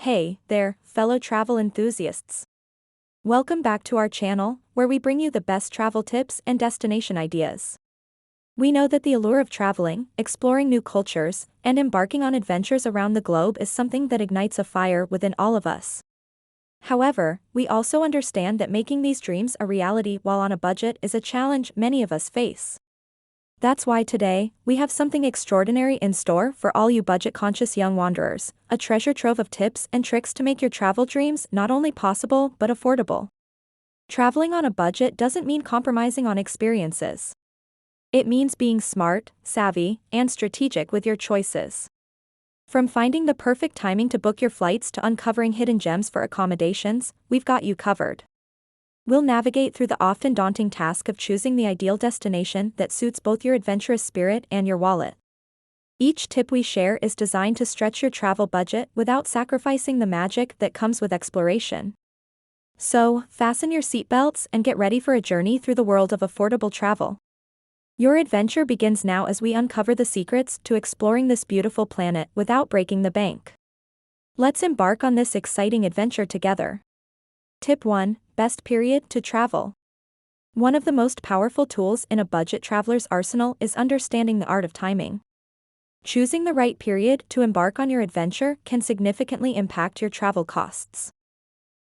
Hey there, fellow travel enthusiasts. Welcome back to our channel, where we bring you the best travel tips and destination ideas. We know that the allure of traveling, exploring new cultures, and embarking on adventures around the globe is something that ignites a fire within all of us. However, we also understand that making these dreams a reality while on a budget is a challenge many of us face. That's why today, we have something extraordinary in store for all you budget-conscious young wanderers, a treasure trove of tips and tricks to make your travel dreams not only possible but affordable. Traveling on a budget doesn't mean compromising on experiences. It means being smart, savvy, and strategic with your choices. From finding the perfect timing to book your flights to uncovering hidden gems for accommodations, we've got you covered. We'll navigate through the often daunting task of choosing the ideal destination that suits both your adventurous spirit and your wallet. Each tip we share is designed to stretch your travel budget without sacrificing the magic that comes with exploration. So, fasten your seatbelts and get ready for a journey through the world of affordable travel. Your adventure begins now as we uncover the secrets to exploring this beautiful planet without breaking the bank. Let's embark on this exciting adventure together. Tip 1. Best period to travel. One of the most powerful tools in a budget traveler's arsenal is understanding the art of timing. Choosing the right period to embark on your adventure can significantly impact your travel costs.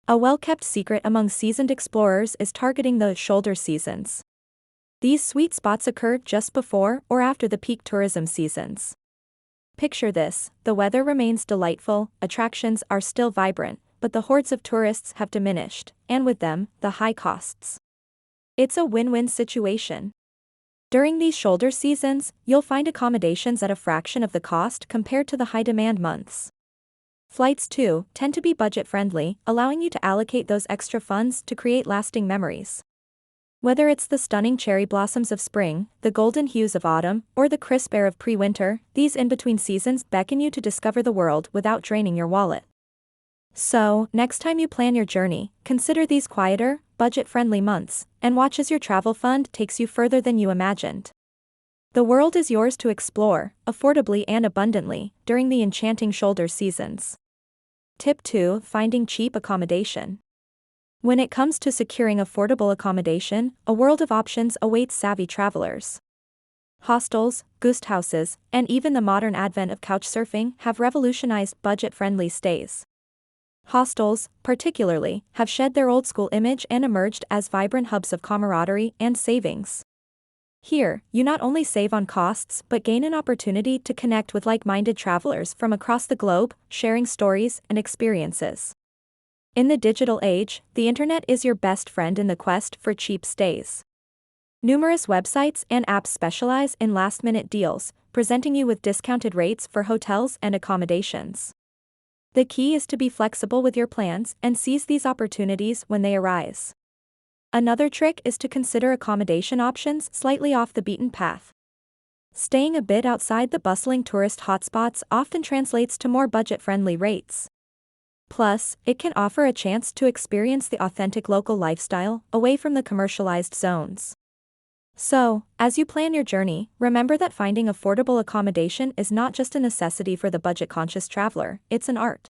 A well-kept secret among seasoned explorers is targeting the shoulder seasons. These sweet spots occur just before or after the peak tourism seasons. Picture this: the weather remains delightful, attractions are still vibrant, but the hordes of tourists have diminished, and with them, the high costs. It's a win-win situation. During these shoulder seasons, you'll find accommodations at a fraction of the cost compared to the high-demand months. Flights, too, tend to be budget-friendly, allowing you to allocate those extra funds to create lasting memories. Whether it's the stunning cherry blossoms of spring, the golden hues of autumn, or the crisp air of pre-winter, these in-between seasons beckon you to discover the world without draining your wallet. So, next time you plan your journey, consider these quieter, budget-friendly months, and watch as your travel fund takes you further than you imagined. The world is yours to explore, affordably and abundantly, during the enchanting shoulder seasons. Tip 2. Finding cheap accommodation. When it comes to securing affordable accommodation, a world of options awaits savvy travelers. Hostels, guest houses, and even the modern advent of couchsurfing have revolutionized budget-friendly stays. Hostels, particularly, have shed their old-school image and emerged as vibrant hubs of camaraderie and savings. Here, you not only save on costs but gain an opportunity to connect with like-minded travelers from across the globe, sharing stories and experiences. In the digital age, the internet is your best friend in the quest for cheap stays. Numerous websites and apps specialize in last-minute deals, presenting you with discounted rates for hotels and accommodations. The key is to be flexible with your plans and seize these opportunities when they arise. Another trick is to consider accommodation options slightly off the beaten path. Staying a bit outside the bustling tourist hotspots often translates to more budget-friendly rates. Plus, it can offer a chance to experience the authentic local lifestyle, away from the commercialized zones. So, as you plan your journey, remember that finding affordable accommodation is not just a necessity for the budget-conscious traveler, it's an art.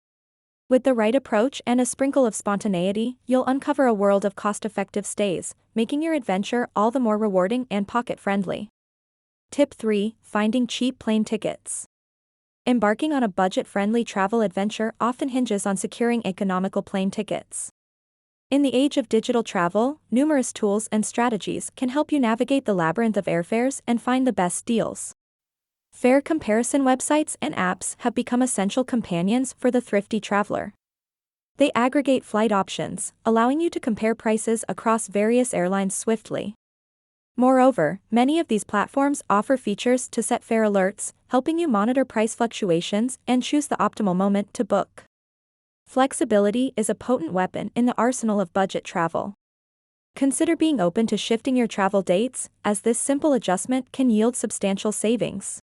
With the right approach and a sprinkle of spontaneity, you'll uncover a world of cost-effective stays, making your adventure all the more rewarding and pocket-friendly. Tip 3. Finding cheap plane tickets. Embarking on a budget-friendly travel adventure often hinges on securing economical plane tickets. In the age of digital travel, numerous tools and strategies can help you navigate the labyrinth of airfares and find the best deals. Fare comparison websites and apps have become essential companions for the thrifty traveler. They aggregate flight options, allowing you to compare prices across various airlines swiftly. Moreover, many of these platforms offer features to set fare alerts, helping you monitor price fluctuations and choose the optimal moment to book. Flexibility is a potent weapon in the arsenal of budget travel. Consider being open to shifting your travel dates, as this simple adjustment can yield substantial savings.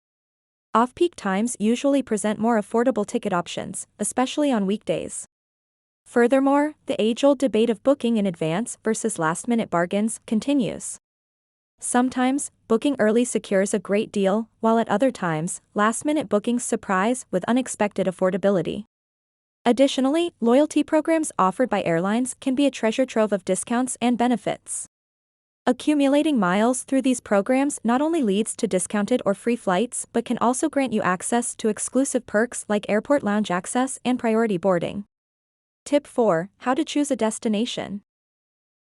Off-peak times usually present more affordable ticket options, especially on weekdays. Furthermore, the age-old debate of booking in advance versus last-minute bargains continues. Sometimes, booking early secures a great deal, while at other times, last-minute bookings surprise with unexpected affordability. Additionally, loyalty programs offered by airlines can be a treasure trove of discounts and benefits. Accumulating miles through these programs not only leads to discounted or free flights but can also grant you access to exclusive perks like airport lounge access and priority boarding. Tip 4. How to choose a destination.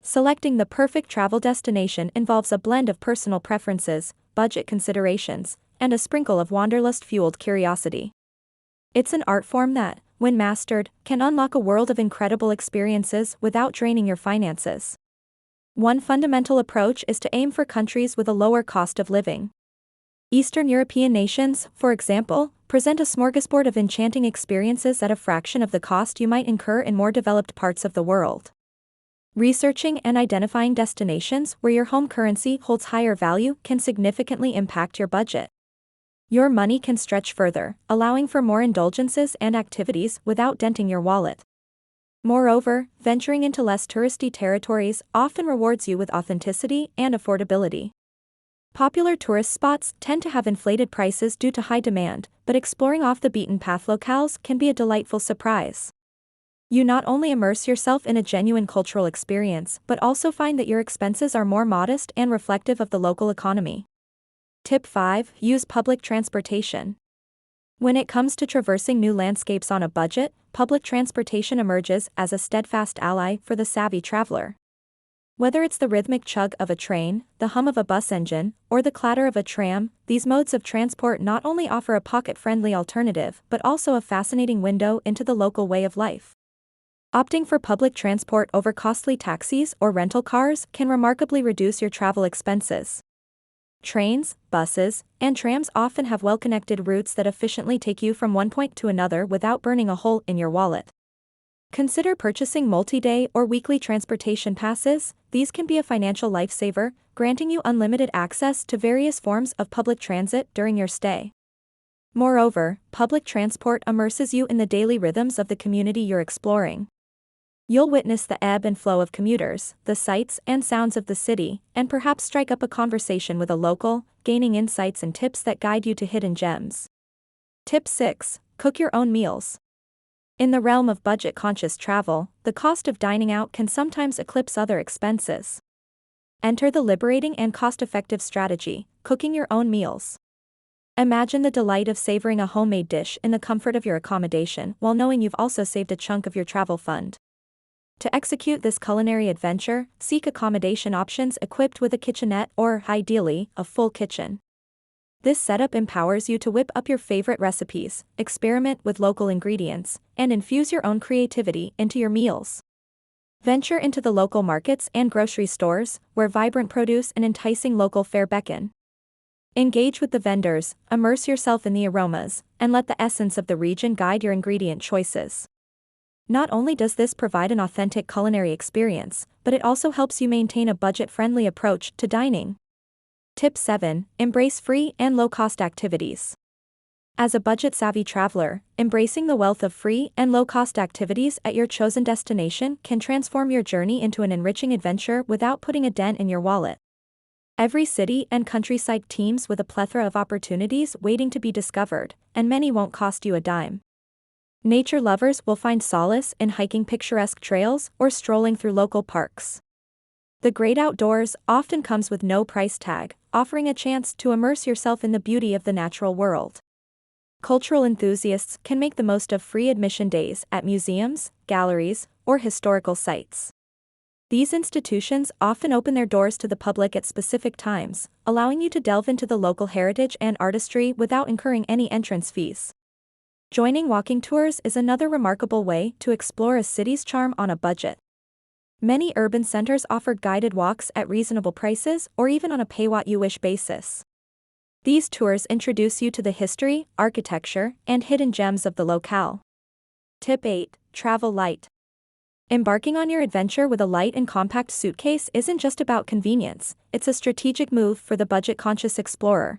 Selecting the perfect travel destination involves a blend of personal preferences, budget considerations, and a sprinkle of wanderlust-fueled curiosity. It's an art form that, when mastered, can unlock a world of incredible experiences without draining your finances. One fundamental approach is to aim for countries with a lower cost of living. Eastern European nations, for example, present a smorgasbord of enchanting experiences at a fraction of the cost you might incur in more developed parts of the world. Researching and identifying destinations where your home currency holds higher value can significantly impact your budget. Your money can stretch further, allowing for more indulgences and activities without denting your wallet. Moreover, venturing into less touristy territories often rewards you with authenticity and affordability. Popular tourist spots tend to have inflated prices due to high demand, but exploring off-the-beaten-path locales can be a delightful surprise. You not only immerse yourself in a genuine cultural experience but also find that your expenses are more modest and reflective of the local economy. Tip 5. Use public transportation. When it comes to traversing new landscapes on a budget, public transportation emerges as a steadfast ally for the savvy traveler. Whether it's the rhythmic chug of a train, the hum of a bus engine, or the clatter of a tram, these modes of transport not only offer a pocket-friendly alternative but also a fascinating window into the local way of life. Opting for public transport over costly taxis or rental cars can remarkably reduce your travel expenses. Trains, buses, and trams often have well-connected routes that efficiently take you from one point to another without burning a hole in your wallet. Consider purchasing multi-day or weekly transportation passes. These can be a financial lifesaver, granting you unlimited access to various forms of public transit during your stay. Moreover, public transport immerses you in the daily rhythms of the community you're exploring. You'll witness the ebb and flow of commuters, the sights and sounds of the city, and perhaps strike up a conversation with a local, gaining insights and tips that guide you to hidden gems. Tip 6. Cook your own meals. In the realm of budget-conscious travel, the cost of dining out can sometimes eclipse other expenses. Enter the liberating and cost-effective strategy, cooking your own meals. Imagine the delight of savoring a homemade dish in the comfort of your accommodation while knowing you've also saved a chunk of your travel fund. To execute this culinary adventure, seek accommodation options equipped with a kitchenette or, ideally, a full kitchen. This setup empowers you to whip up your favorite recipes, experiment with local ingredients, and infuse your own creativity into your meals. Venture into the local markets and grocery stores, where vibrant produce and enticing local fare beckon. Engage with the vendors, immerse yourself in the aromas, and let the essence of the region guide your ingredient choices. Not only does this provide an authentic culinary experience, but it also helps you maintain a budget-friendly approach to dining. Tip 7. Embrace free and low-cost activities. As a budget-savvy traveler, embracing the wealth of free and low-cost activities at your chosen destination can transform your journey into an enriching adventure without putting a dent in your wallet. Every city and countryside teems with a plethora of opportunities waiting to be discovered, and many won't cost you a dime. Nature lovers will find solace in hiking picturesque trails or strolling through local parks. The great outdoors often comes with no price tag, offering a chance to immerse yourself in the beauty of the natural world. Cultural enthusiasts can make the most of free admission days at museums, galleries, or historical sites. These institutions often open their doors to the public at specific times, allowing you to delve into the local heritage and artistry without incurring any entrance fees. Joining walking tours is another remarkable way to explore a city's charm on a budget. Many urban centers offer guided walks at reasonable prices or even on a pay-what-you-wish basis. These tours introduce you to the history, architecture, and hidden gems of the locale. Tip 8. Travel light. Embarking on your adventure with a light and compact suitcase isn't just about convenience, it's a strategic move for the budget-conscious explorer.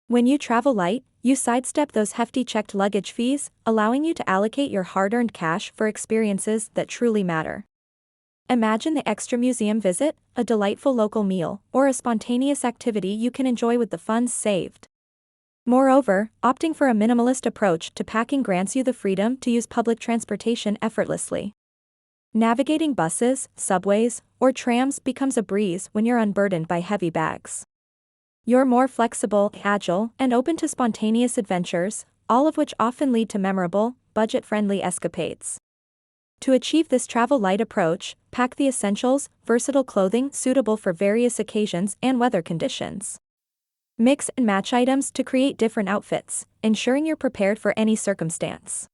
When you travel light, you sidestep those hefty checked luggage fees, allowing you to allocate your hard-earned cash for experiences that truly matter. Imagine the extra museum visit, a delightful local meal, or a spontaneous activity you can enjoy with the funds saved. Moreover, opting for a minimalist approach to packing grants you the freedom to use public transportation effortlessly. Navigating buses, subways, or trams becomes a breeze when you're unburdened by heavy bags. You're more flexible, agile, and open to spontaneous adventures, all of which often lead to memorable, budget-friendly escapades. To achieve this travel-light approach, pack the essentials, versatile clothing suitable for various occasions and weather conditions. Mix and match items to create different outfits, ensuring you're prepared for any circumstance.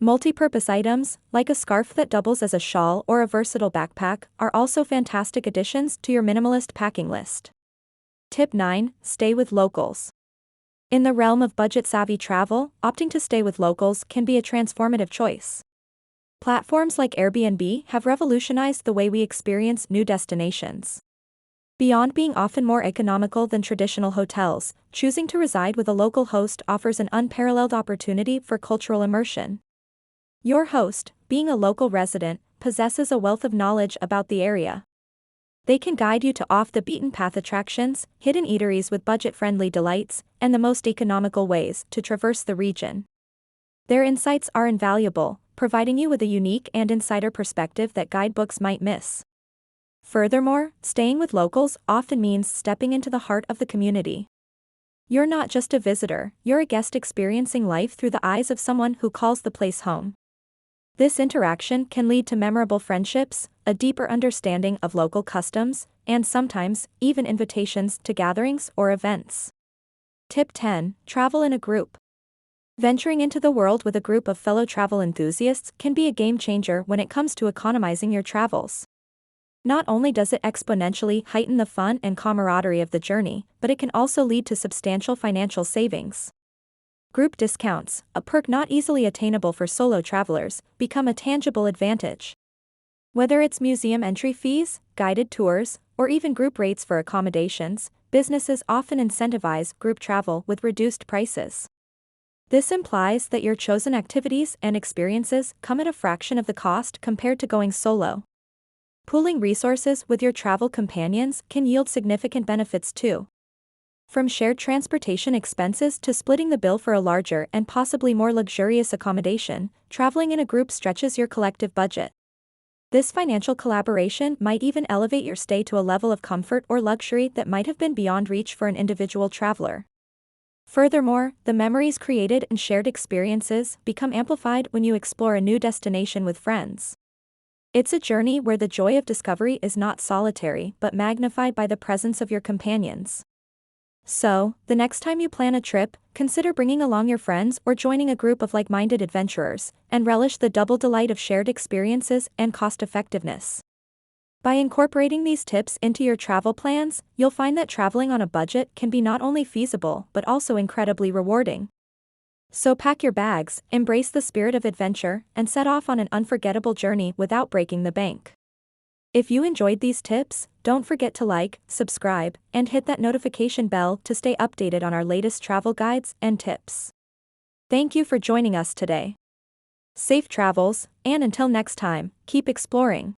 Multi-purpose items, like a scarf that doubles as a shawl or a versatile backpack, are also fantastic additions to your minimalist packing list. Tip 9. Stay with locals. In the realm of budget-savvy travel, opting to stay with locals can be a transformative choice. Platforms like Airbnb have revolutionized the way we experience new destinations. Beyond being often more economical than traditional hotels, choosing to reside with a local host offers an unparalleled opportunity for cultural immersion. Your host, being a local resident, possesses a wealth of knowledge about the area. They can guide you to off-the-beaten-path attractions, hidden eateries with budget-friendly delights, and the most economical ways to traverse the region. Their insights are invaluable, providing you with a unique and insider perspective that guidebooks might miss. Furthermore, staying with locals often means stepping into the heart of the community. You're not just a visitor, you're a guest experiencing life through the eyes of someone who calls the place home. This interaction can lead to memorable friendships, a deeper understanding of local customs, and sometimes, even invitations to gatherings or events. Tip 10. Travel in a group. Venturing into the world with a group of fellow travel enthusiasts can be a game changer when it comes to economizing your travels. Not only does it exponentially heighten the fun and camaraderie of the journey, but it can also lead to substantial financial savings. Group discounts, a perk not easily attainable for solo travelers, become a tangible advantage. Whether it's museum entry fees, guided tours, or even group rates for accommodations, businesses often incentivize group travel with reduced prices. This implies that your chosen activities and experiences come at a fraction of the cost compared to going solo. Pooling resources with your travel companions can yield significant benefits too. From shared transportation expenses to splitting the bill for a larger and possibly more luxurious accommodation, traveling in a group stretches your collective budget. This financial collaboration might even elevate your stay to a level of comfort or luxury that might have been beyond reach for an individual traveler. Furthermore, the memories created and shared experiences become amplified when you explore a new destination with friends. It's a journey where the joy of discovery is not solitary but magnified by the presence of your companions. So, the next time you plan a trip, consider bringing along your friends or joining a group of like-minded adventurers, and relish the double delight of shared experiences and cost-effectiveness. By incorporating these tips into your travel plans, you'll find that traveling on a budget can be not only feasible but also incredibly rewarding. So pack your bags, embrace the spirit of adventure, and set off on an unforgettable journey without breaking the bank. If you enjoyed these tips, don't forget to like, subscribe, and hit that notification bell to stay updated on our latest travel guides and tips. Thank you for joining us today. Safe travels, and until next time, keep exploring.